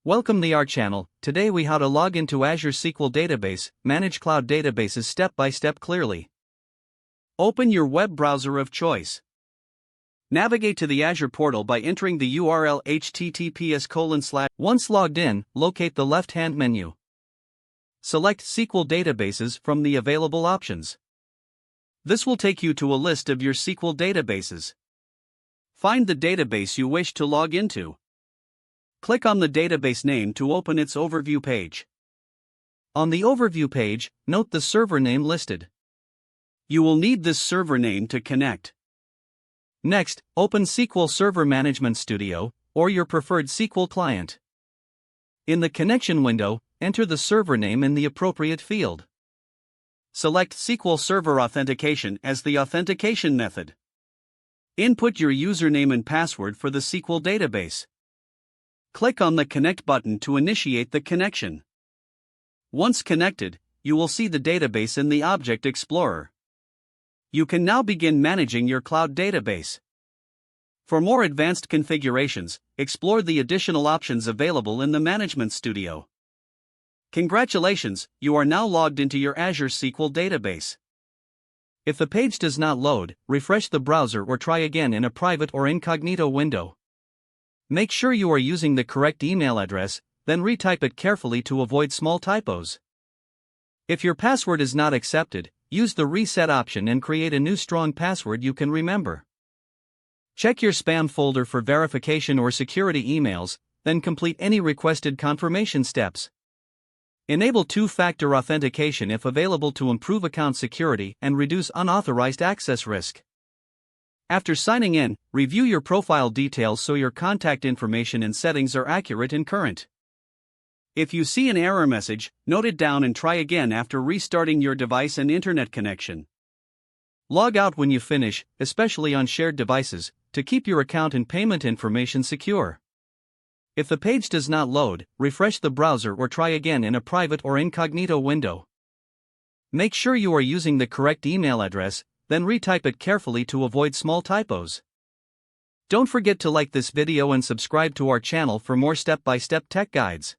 Welcome to our channel. Today we how to log into Azure SQL database, manage cloud databases step by step clearly. Open your web browser of choice. Navigate to the Azure portal by entering the URL https:/. Once logged in, locate the left-hand menu. Select SQL databases from the available options. This will take you to a list of your SQL databases. Find the database you wish to log into. Click on the database name to open its overview page. On the overview page, note the server name listed. You will need this server name to connect. Next, open SQL Server Management Studio, or your preferred SQL client. In the connection window, enter the server name in the appropriate field. Select SQL Server Authentication as the authentication method. Input your username and password for the SQL database. Click on the Connect button to initiate the connection. Once connected, you will see the database in the Object Explorer. You can now begin managing your cloud database. For more advanced configurations, explore the additional options available in the Management Studio. Congratulations, you are now logged into your Azure SQL database. If the page does not load, refresh the browser or try again in a private or incognito window. Make sure you are using the correct email address, then retype it carefully to avoid small typos. If your password is not accepted, use the reset option and create a new strong password you can remember. Check your spam folder for verification or security emails, then complete any requested confirmation steps. Enable two-factor authentication if available to improve account security and reduce unauthorized access risk. After signing in, review your profile details so your contact information and settings are accurate and current. If you see an error message, note it down and try again after restarting your device and internet connection. Log out when you finish, especially on shared devices, to keep your account and payment information secure. If the page does not load, refresh the browser or try again in a private or incognito window. Make sure you are using the correct email address, then retype it carefully to avoid small typos. Don't forget to like this video and subscribe to our channel for more step-by-step tech guides.